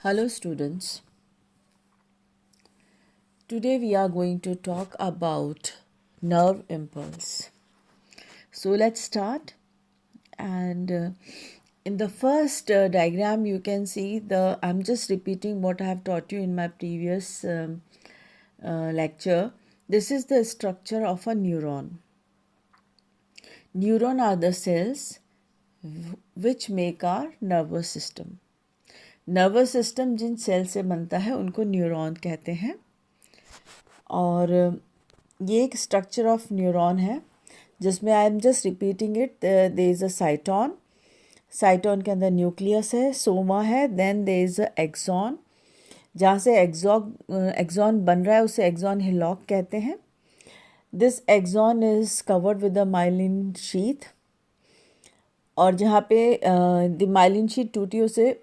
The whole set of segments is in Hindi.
Hello students, today we are going to talk about nerve impulse. So let's start, and in the first diagram you can see I'm just repeating what I have taught you in my previous lecture. This is the structure of a neuron. Neuron are the cells which make our nervous system. Nervous system जिन सेल से बनता है उनको न्यूरॉन कहते हैं और ये एक स्ट्रक्चर ऑफ न्यूरॉन है जिसमें I am just repeating it. There is a cyton. Cyton के अंदर न्यूक्लियस है, सोमा है, then there is a axon. जहाँ से एक्सॉन बन रहा है उसे एक्सॉन हिलॉक कहते हैं. This axon is covered with the myelin sheath. और जहाँ पे द माइलिन शीथ टूटी उसे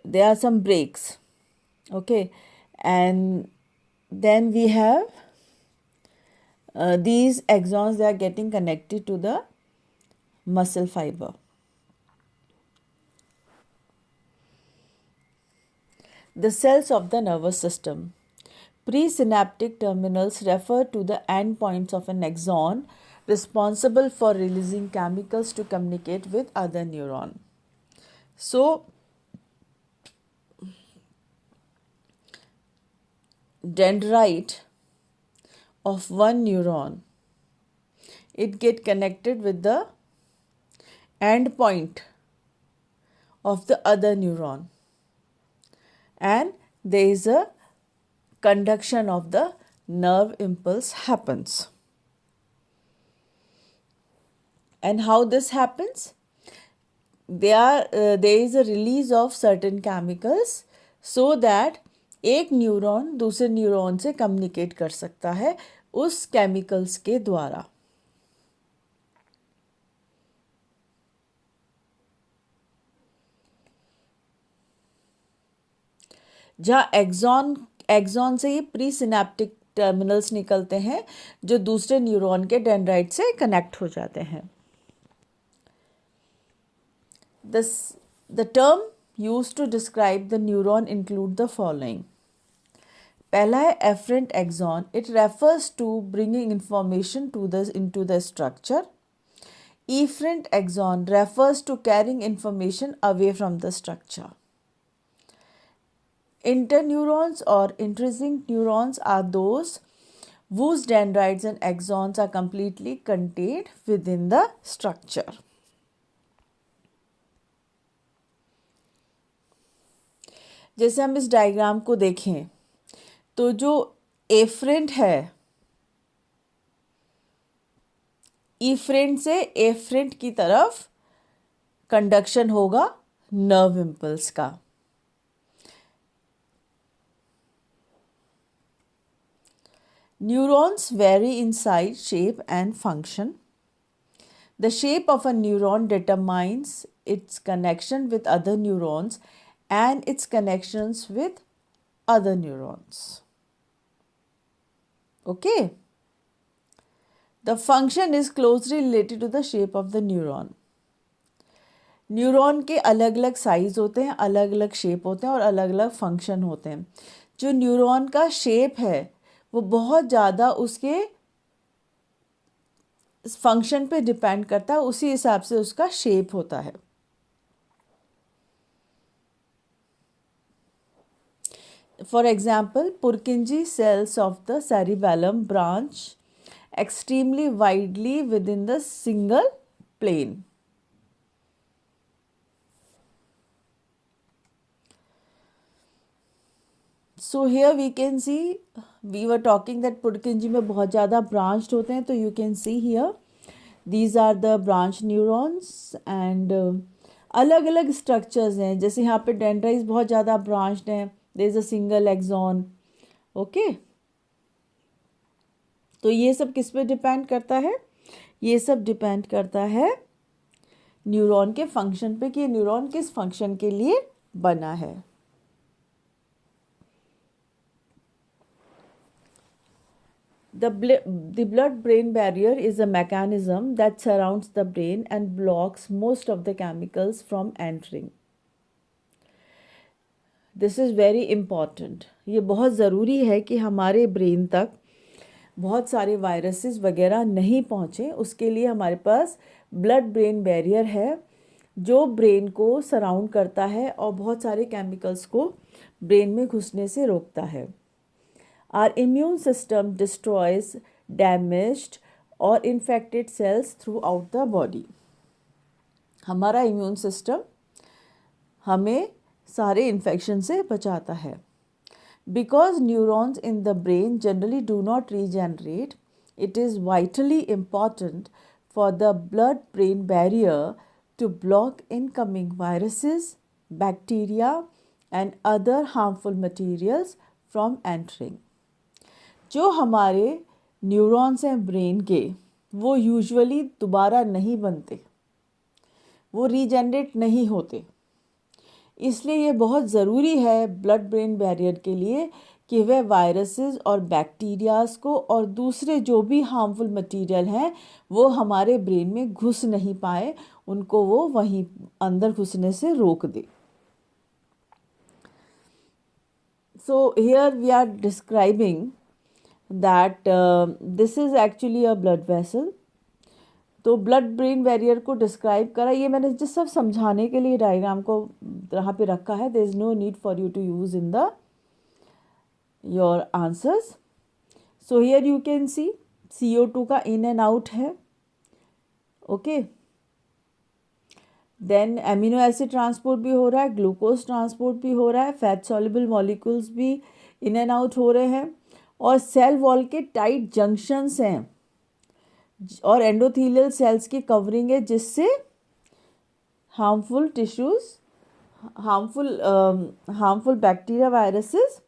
there are some breaks, okay, and then we have these axons. They are getting connected to the muscle fiber. The cells of the nervous system. Presynaptic terminals refer to the endpoints of an axon responsible for releasing chemicals to communicate with other neuron. So dendrite of one neuron, it get connected with the end point of the other neuron, and there is a conduction of the nerve impulse happens. And how this happens? There is a release of certain chemicals so that एक न्यूरॉन दूसरे न्यूरॉन से कम्युनिकेट कर सकता है उस केमिकल्स के द्वारा. जहाँ एक्सॉन से ही प्री सिनेप्टिक टर्मिनल्स निकलते हैं जो दूसरे न्यूरॉन के डेंड्राइट से कनेक्ट हो जाते हैं. The term used to describe the neuron include the following. पहला है efferent axon. It refers to bringing information into the structure. Efferent axon refers to carrying information away from the structure. Interneurons or intrinsic neurons are those whose dendrites and axons are completely contained within the structure. जैसे हम इस डायग्राम को देखें तो जो एफरेंट है, ईफरेंट से एफरेंट की तरफ कंडक्शन होगा नर्व इम्पल्स का. Neurons very in size, shape and function. The shape of a neuron determines it's connection with other neurons and its connections with other neurons. Okay. The function is closely related to the shape of the neuron. Neuron के अलग अलग साइज होते हैं, अलग अलग शेप होते हैं और अलग अलग फंक्शन होते हैं. जो न्यूरॉन का शेप है वो बहुत ज़्यादा उसके फंक्शन पे डिपेंड करता है, उसी हिसाब से उसका शेप होता है. For example, Purkinje cells of the cerebellum branch extremely widely within the single plane. So here we can see, we were talking that Purkinje में बहुत ज़्यादा branched होते हैं, तो you can see here these are the branch neurons and अलग अलग structures हैं. जैसे यहाँ पे dendrites बहुत ज़्यादा branched हैं, there is a single axon. Okay, तो ये सब किस पे डिपेंड करता है? ये सब डिपेंड करता है न्यूरॉन के फंक्शन पे कि न्यूरॉन किस फंक्शन के लिए बना है. The blood-brain barrier is a mechanism that surrounds the brain and blocks most of the chemicals from entering. This is very important. ये बहुत ज़रूरी है कि हमारे ब्रेन तक बहुत सारे वायरसेस वगैरह नहीं पहुँचे। उसके लिए हमारे पास ब्लड ब्रेन बैरियर है जो ब्रेन को सराउंड करता है और बहुत सारे केमिकल्स को ब्रेन में घुसने से रोकता है। Our immune system destroys damaged or infected cells throughout the body. हमारा इम्यून सिस्टम हमें सारे इन्फेक्शन से बचाता है। Because neurons in the brain generally do not regenerate, it is vitally important for the blood-brain barrier to block incoming viruses, bacteria, and other harmful materials from entering. जो हमारे न्यूरॉन्स हैं ब्रेन के, वो यूजुअली दोबारा नहीं बनते, वो रीजनरेट नहीं होते। इसलिए ये बहुत ज़रूरी है ब्लड ब्रेन बैरियर के लिए कि वह वायरसेस और बैक्टीरियाज को और दूसरे जो भी हार्मफुल मटेरियल हैं वो हमारे ब्रेन में घुस नहीं पाए, उनको वो वहीं अंदर घुसने से रोक दे। So here we are describing that this is actually a blood vessel। तो ब्लड ब्रेन बैरियर को डिस्क्राइब करा, ये मैंने जिस सब समझाने के लिए डायग्राम को यहाँ पे रखा है। There is no need for you to use in the your answers. So here you can see CO2 का इन एंड आउट है, okay. Then amino acid transport भी हो रहा है, ग्लूकोज ट्रांसपोर्ट भी हो रहा है, फैट सॉल्युबल मॉलिक्यूल्स भी इन एंड आउट हो रहे हैं, और सेल वॉल के टाइट जंक्शंस हैं और एंडोथेलियल सेल्स की कवरिंग है जिससे harmful tissues, harmful bacteria, viruses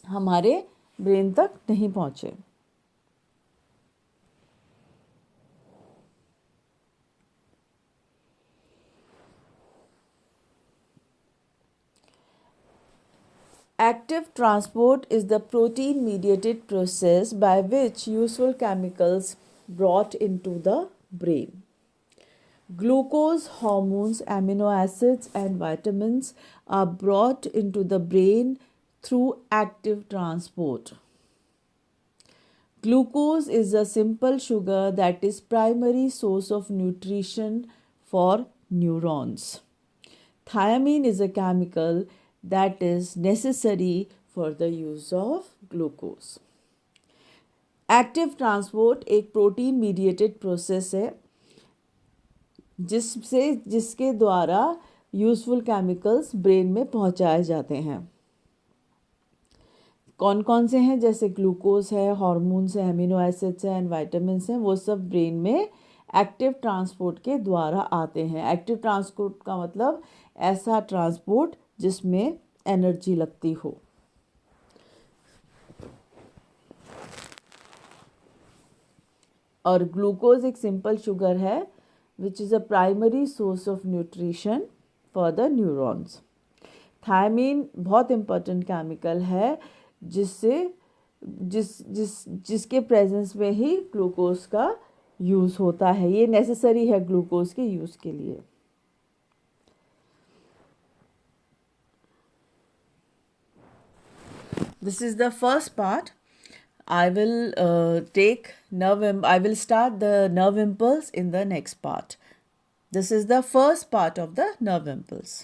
हमारे ब्रेन तक नहीं पहुँचे। Active transport is the protein-mediated process by which useful chemicals brought into the brain. Glucose, hormones, amino acids, and vitamins are brought into the brain through active transport. Glucose is a simple sugar that is primary source of nutrition for neurons. Thiamine is a chemical that is necessary for the use of glucose. Active transport एक प्रोटीन मीडिएटेड प्रोसेस है जिसके द्वारा यूजफुल केमिकल्स ब्रेन में पहुंचाए जाते हैं। कौन कौन से हैं? जैसे ग्लूकोज है, हार्मोन्स है, एमिनो एसिड्स हैं एंड वाइटामिन्स हैं, वो सब ब्रेन में एक्टिव ट्रांसपोर्ट के द्वारा आते हैं। एक्टिव ट्रांसपोर्ट का मतलब ऐसा ट्रांसपोर्ट जिसमें एनर्जी लगती हो। और ग्लूकोज एक सिंपल शुगर है which is a primary source of nutrition for the neurons. Thiamine बहुत इम्पोर्टेंट केमिकल है जिसके प्रेजेंस में ही ग्लूकोज का यूज़ होता है। ये नेसेसरी है ग्लूकोज के यूज़ के लिए। This is the first part. I will I will start the nerve impulse in the next part. This is the first part of the nerve impulse.